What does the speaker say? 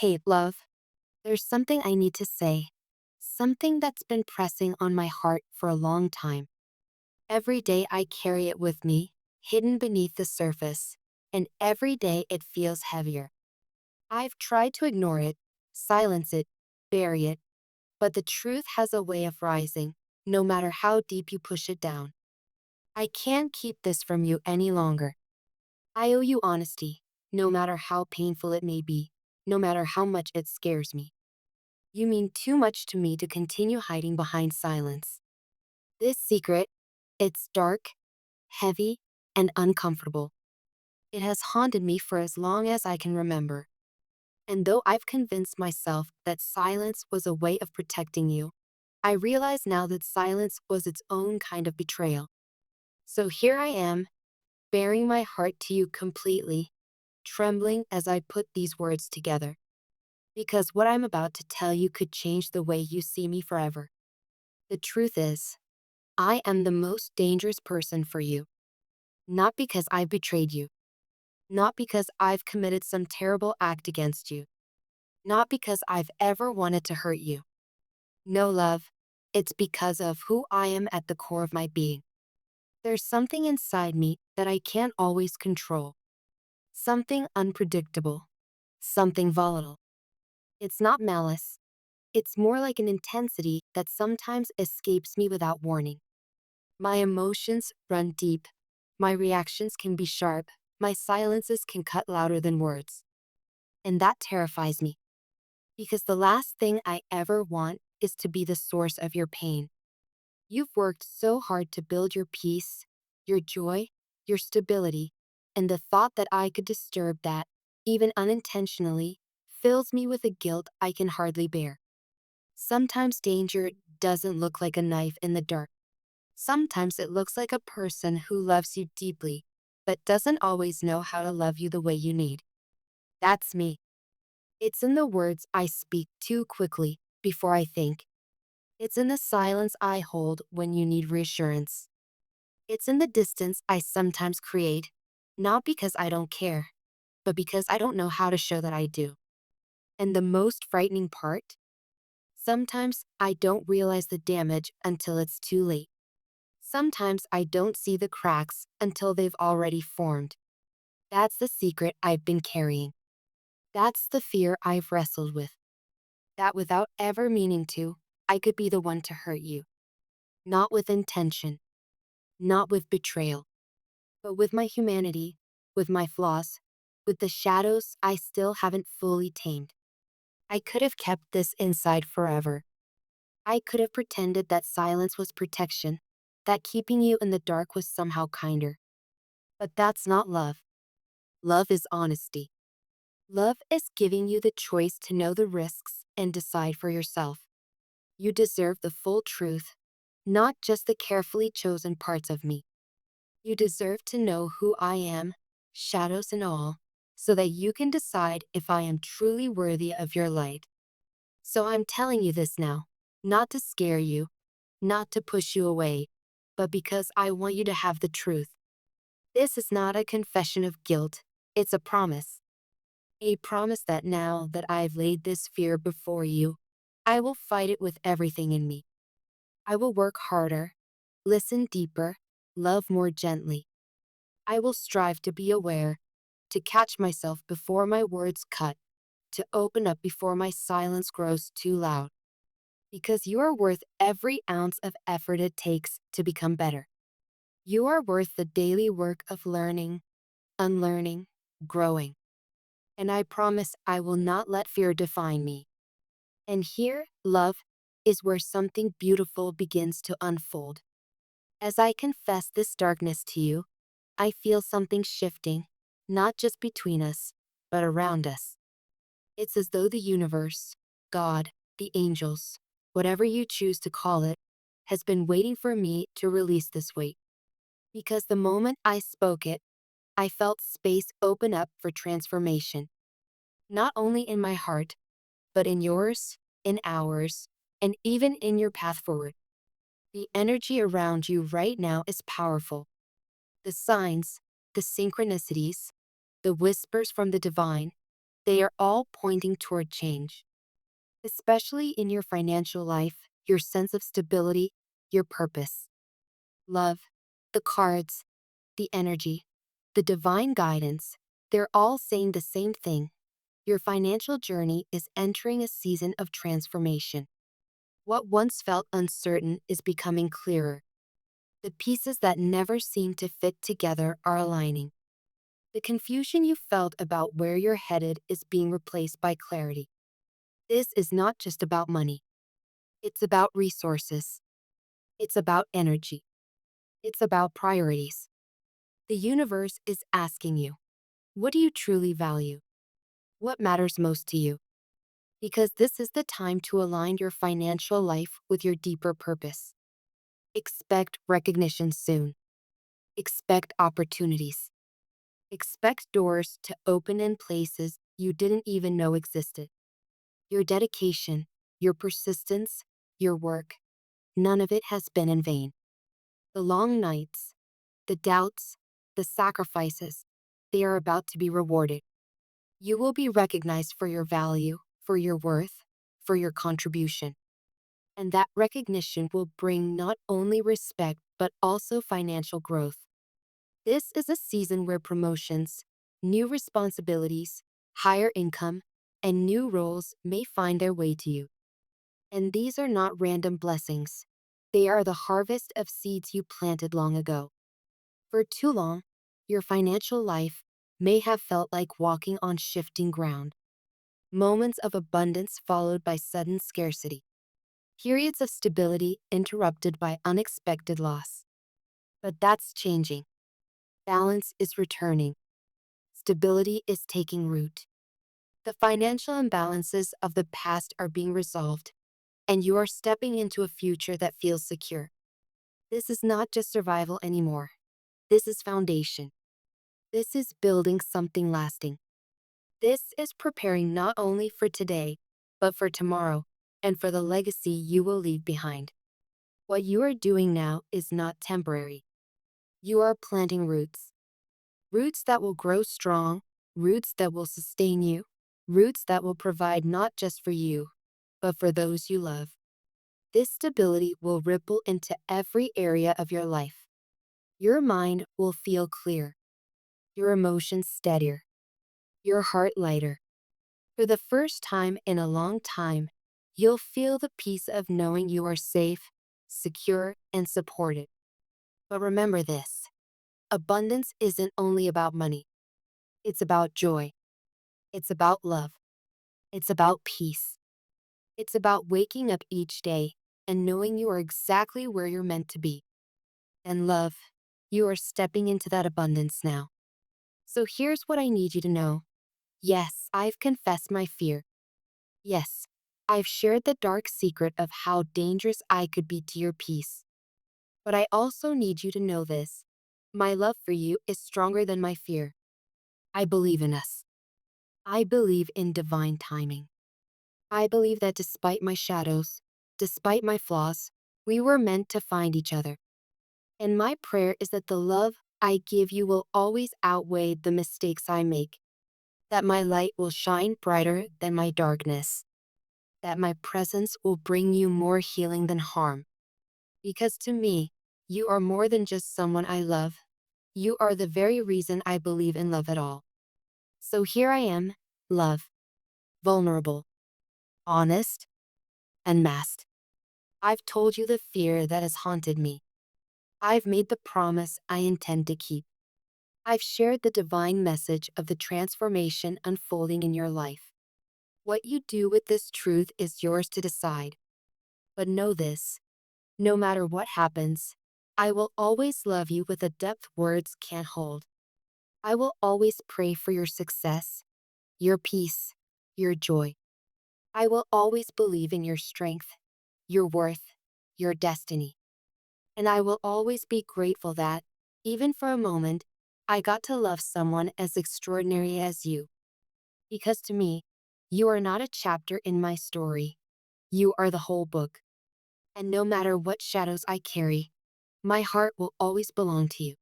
Hey, love, there's something I need to say. Something that's been pressing on my heart for a long time. Every day I carry it with me, hidden beneath the surface, and every day it feels heavier. I've tried to ignore it, silence it, bury it, but the truth has a way of rising, no matter how deep you push it down. I can't keep this from you any longer. I owe you honesty, no matter how painful it may be, no matter how much it scares me. You mean too much to me to continue hiding behind silence. This secret, it's dark, heavy, and uncomfortable. It has haunted me for as long as I can remember. And though I've convinced myself that silence was a way of protecting you, I realize now that silence was its own kind of betrayal. So here I am, baring my heart to you completely, trembling as I put these words together. Because what I'm about to tell you could change the way you see me forever. The truth is, I am the most dangerous person for you. Not because I betrayed you. Not because I've committed some terrible act against you. Not because I've ever wanted to hurt you. No, love. It's because of who I am at the core of my being. There's something inside me that I can't always control. Something unpredictable. Something volatile. It's not malice. It's more like an intensity that sometimes escapes me without warning. My emotions run deep. My reactions can be sharp. My silences can cut louder than words. And that terrifies me. Because the last thing I ever want is to be the source of your pain. You've worked so hard to build your peace, your joy, your stability, and the thought that I could disturb that, even unintentionally, fills me with a guilt I can hardly bear. Sometimes danger doesn't look like a knife in the dark. Sometimes it looks like a person who loves you deeply, but doesn't always know how to love you the way you need. That's me. It's in the words I speak too quickly before I think. It's in the silence I hold when you need reassurance. It's in the distance I sometimes create, not because I don't care, but because I don't know how to show that I do. And the most frightening part? Sometimes I don't realize the damage until it's too late. Sometimes I don't see the cracks until they've already formed. That's the secret I've been carrying. That's the fear I've wrestled with. That without ever meaning to, I could be the one to hurt you. Not with intention, not with betrayal, but with my humanity, with my flaws, with the shadows I still haven't fully tamed. I could have kept this inside forever. I could have pretended that silence was protection, that keeping you in the dark was somehow kinder. But that's not love. Love is honesty. Love is giving you the choice to know the risks and decide for yourself. You deserve the full truth, not just the carefully chosen parts of me. You deserve to know who I am, shadows and all, so that you can decide if I am truly worthy of your light. So I'm telling you this now, not to scare you, not to push you away, but because I want you to have the truth. This is not a confession of guilt, it's a promise. A promise that now that I've laid this fear before you, I will fight it with everything in me. I will work harder, listen deeper, love more gently. I will strive to be aware, to catch myself before my words cut, to open up before my silence grows too loud. Because you are worth every ounce of effort it takes to become better. You are worth the daily work of learning, unlearning, growing. And I promise I will not let fear define me. And here, love, is where something beautiful begins to unfold. As I confess this darkness to you, I feel something shifting, not just between us, but around us. It's as though the universe, God, the angels, whatever you choose to call it, has been waiting for me to release this weight. Because the moment I spoke it, I felt space open up for transformation. Not only in my heart, but in yours, in ours, and even in your path forward. The energy around you right now is powerful. The signs, the synchronicities, the whispers from the divine, They are all pointing toward change, especially in your financial life, your sense of stability, your purpose. Love, the cards, the energy, the divine guidance, they're all saying the same thing. Your financial journey is entering a season of transformation. What once felt uncertain is becoming clearer. The pieces that never seemed to fit together are aligning. The confusion you felt about where you're headed is being replaced by clarity. This is not just about money. It's about resources. It's about energy. It's about priorities. The universe is asking you, what do you truly value? What matters most to you? Because this is the time to align your financial life with your deeper purpose. Expect recognition soon. Expect opportunities. Expect doors to open in places you didn't even know existed. Your dedication, your persistence, your work, none of it has been in vain. The long nights, the doubts, the sacrifices, they are about to be rewarded. You will be recognized for your value, for your worth, for your contribution. And that recognition will bring not only respect, but also financial growth. This is a season where promotions, new responsibilities, higher income, and new roles may find their way to you. And these are not random blessings. They are the harvest of seeds you planted long ago. For too long, your financial life may have felt like walking on shifting ground. Moments of abundance followed by sudden scarcity. Periods of stability interrupted by unexpected loss. But that's changing. Balance is returning. Stability is taking root. The financial imbalances of the past are being resolved, and you are stepping into a future that feels secure. This is not just survival anymore. This is foundation. This is building something lasting. This is preparing not only for today, but for tomorrow, and for the legacy you will leave behind. What you are doing now is not temporary. You are planting roots. Roots that will grow strong, roots that will sustain you, roots that will provide not just for you, but for those you love. This stability will ripple into every area of your life. Your mind will feel clear, your emotions steadier, your heart lighter. For the first time in a long time, you'll feel the peace of knowing you are safe, secure, and supported. But remember this, abundance isn't only about money. It's about joy. It's about love. It's about peace. It's about waking up each day and knowing you are exactly where you're meant to be. And love, you are stepping into that abundance now. So here's what I need you to know. Yes, I've confessed my fear. Yes, I've shared the dark secret of how dangerous I could be to your peace. But I also need you to know this. My love for you is stronger than my fear. I believe in us. I believe in divine timing. I believe that despite my shadows, despite my flaws, we were meant to find each other. And my prayer is that the love I give you will always outweigh the mistakes I make, that my light will shine brighter than my darkness, that my presence will bring you more healing than harm. Because to me, you are more than just someone I love. You are the very reason I believe in love at all. So here I am, love, vulnerable, honest, unmasked. I've told you the fear that has haunted me. I've made the promise I intend to keep. I've shared the divine message of the transformation unfolding in your life. What you do with this truth is yours to decide. But know this, no matter what happens, I will always love you with a depth words can't hold. I will always pray for your success, your peace, your joy. I will always believe in your strength, your worth, your destiny. And I will always be grateful that, even for a moment, I got to love someone as extraordinary as you. Because to me, you are not a chapter in my story. You are the whole book. And no matter what shadows I carry, my heart will always belong to you.